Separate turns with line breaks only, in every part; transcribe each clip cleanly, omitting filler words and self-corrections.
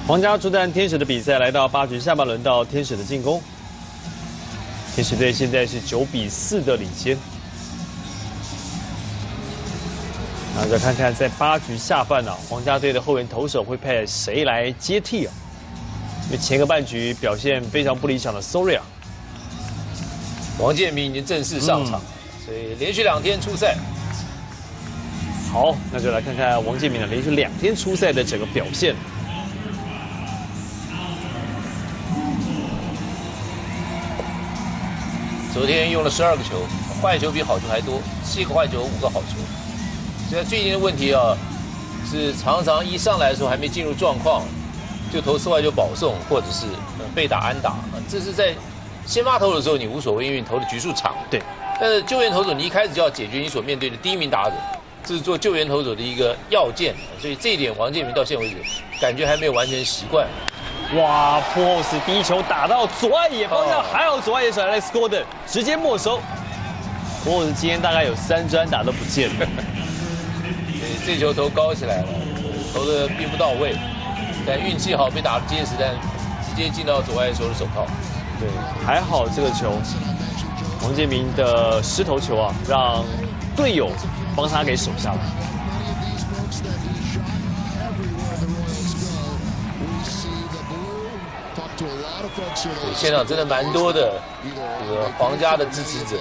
皇家出战天使的比赛来到8局下半轮，到天使的进攻。天使队现在是9比4的领先。那再看看在8局下半啊，皇家队的后援投手会派谁来接替啊？因为前个半局表现非常不理想的 Soria，
王建民已经正式上场，所以连续2天出赛。
好，那就来看看王建民的连续2天出赛的整个表现。
昨天用了12个球，坏球比好球还多，7个坏球，5个好球。现在最近的问题啊，是常常一上来的时候还没进入状况，就投4坏球保送，或者是被打安打。这是在先发投的时候你无所谓，因为你投的局数长。
对。
但是救援投手你一开始就要解决你所面对的第一名打者，这是做救援投手的一个要件。所以这一点王建民到现在为止感觉还没有完全习惯。
哇 ，Pujols 第一球打到左外野方向，还好左外野手 Alex Gordon 直接没收。Pujols 今天大概有3支安打都不见了。
这球投高起来了，投的并不到位，但运气好被打得结实，但直接进到左外野手的手套。
对，还好这个球，王建民的失投球啊，让队友帮他给守下来。
现场真的蛮多的这个皇家的支持者。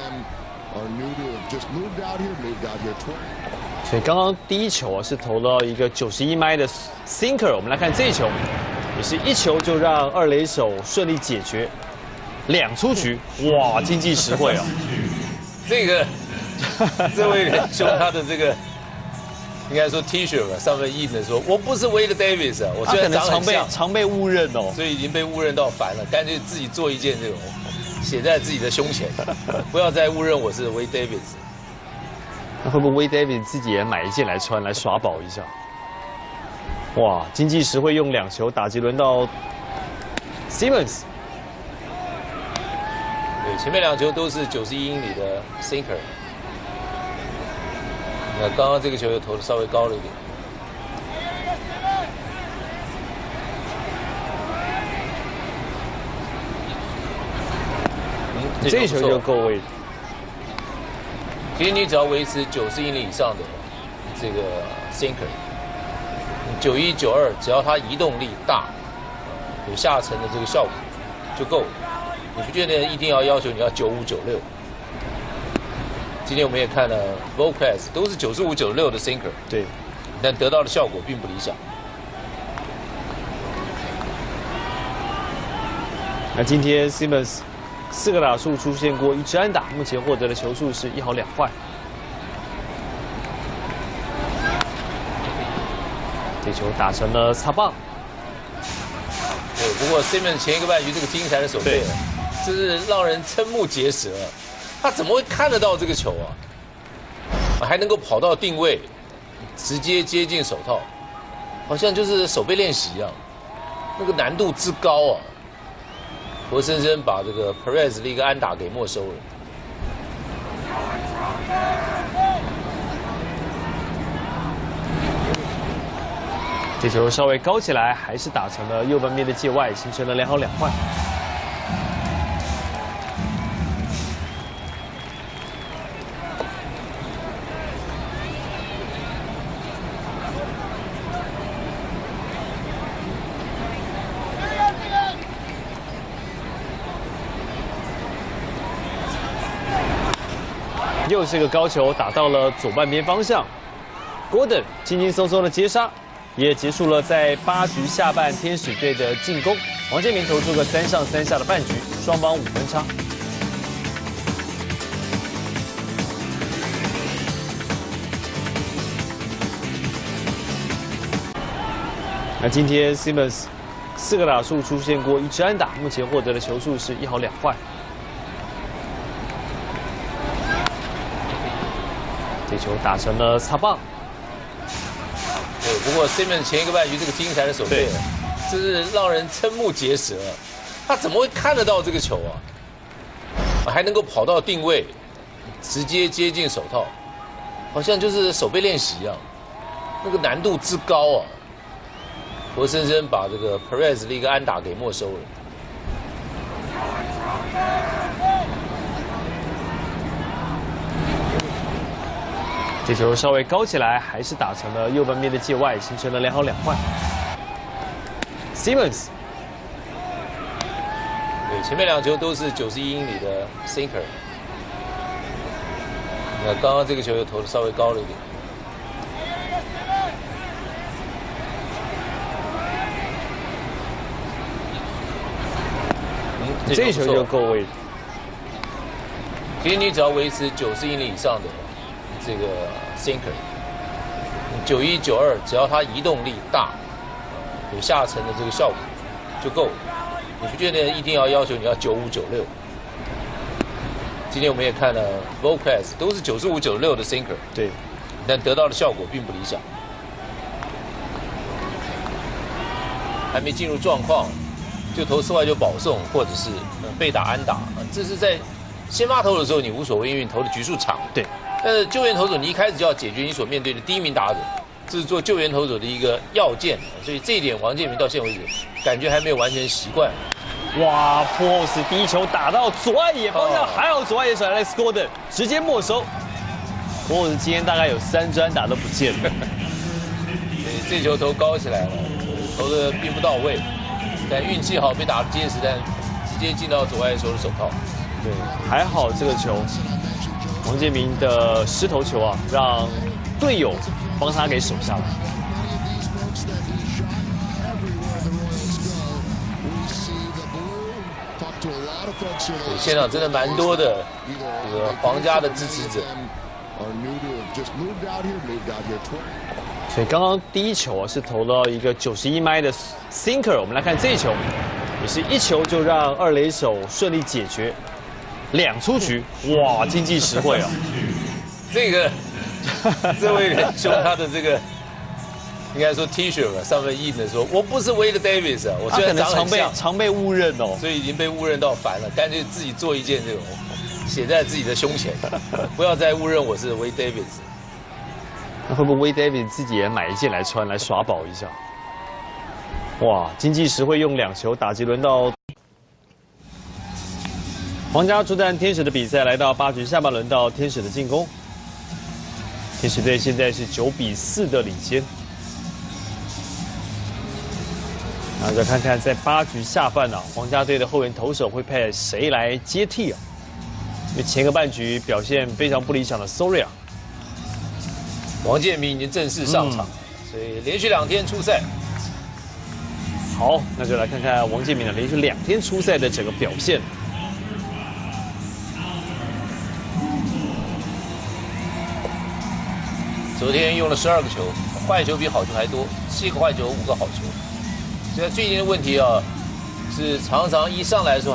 所以刚刚第一球啊是投了一个91迈的 sinker， 我们来看这一球，也是一球就让2垒手顺利解决，2出局，哇，经济实惠啊！
这位仁兄他的这个。 应该说 T 恤吧，上面印的说：“我不是 Wade Davis 啊，我虽然长得很像，
常被误认哦，
所以已经被误认到烦了，干脆自己做一件这种写在自己的胸前，不要再误认我是 Wade Davis。
那会不会 Wade Davis 自己也买一件来穿来耍宝一下？哇，经济实惠用2球打击轮到 Simmons，
对，前面2球都是91英里的 sinker。 那刚刚这个球又投的稍微高了一点，
这一球就够位。
其实你只要维持90英里以上的这个 sinker， 91、92，只要它移动力大，有下沉的这个效果就够了。你不觉得一定要求你要95、96？ 今天我们也看了 Volquez 都是95、96的 sinker，
对，
但得到的效果并不理想。
那今天 Simmons 4个打数出现过1支安打，目前获得的球数是1好2坏。这球打成了擦棒。
对，不过 Simmons 前一个半局这个精彩的守备，真是让人瞠目结舌。 他怎么会看得到这个球啊？还能够跑到定位，直接接近手套，好像就是手背练习一样，那个难度之高啊！活生生把这个 Perez 的一个安打给没收了。
这球稍微高起来，还是打成了右半边的界外，形成了2好2坏。 又是个高球打到了左半边方向 ，Gordon 轻轻松松的接杀，也结束了在8局下半天使队的进攻。王建民投出个3上3下的半局，双方5分差。那今天 Simmons 4个打数出现过1支安打，目前获得的球数是1好2坏。 这球打成了擦棒。
对，不过 Simmons 前一个半局这个精彩的守备，真是让人瞠目结舌。他怎么会看得到这个球啊？还能够跑到定位，直接接近手套，好像就是手背练习一样，那个难度之高啊！活生生把这个 Perez 的一个安打给没收了。
这球稍微高起来，还是打成了右半边的界外，形成了2好2坏。Simmons，
对，前面2球都是91英里的 sinker。那刚刚这个球又投的稍微高了一点。
这球就够位。
其实你只要维持90英里以上的这个 sinker， 91、92，只要它移动力大，有下沉的这个效果就够了。你不觉得一定要求你要95、96？今天我们也看了 Volquez 都是95、96的 sinker，
对，
但得到的效果并不理想，还没进入状况就投4坏就保送，或者是被打安打，这是在先发投的时候你无所谓，因为你投的局数长。
对。
但是救援投手你一开始就要解决你所面对的第一名打者，这是做救援投手的一个要件，所以这一点王建民到现在为止感觉还没有完全习惯。
哇 ，Pujols 第一球打到左外野方向，还好左外野手 Alex Gordon 直接没收。Pujols 今天大概有3支安打都不见了。
这球投高起来了，投的并不到位，但运气好被打得结实，但直接进到左外野手的手套。
对，还好这个球，王建民的失投球啊，让队友帮他给守下来。
对，现场真的蛮多的这个皇家的支持者。
所以刚刚第一球啊是投到一个91迈的 sinker， 我们来看这一球，也是一球就让2垒手顺利解决，2出局，哇，经济实惠啊！
这位仁兄他的这个应该说 T 恤吧，上面印的说我不是 Wade Davis 啊，我虽然长得很像，
常被误认哦，
所以已经被误认到烦了，干脆自己做一件这种写在自己的胸前，不要再误认我是 Wade Davis。
那会不会 Wade Davis 自己也买一件来穿来耍宝一下？哇，经济实惠用2球，打击轮到皇家出战天使的比赛，来到8局下半轮到天使的进攻。天使队现在是9-4的领先。那再看看在8局下半啊，皇家队的后援投手会派谁来接替啊？因为前个半局表现非常不理想的 Soria。
王建民已经正式上场，所以连续2天出赛。
好，那就来看看王建民的连续2天出赛的整个表现。
昨天用了12个球，坏球比好球还多，7个坏球，5个好球。所以最近的问题啊，是常常一上来的时候。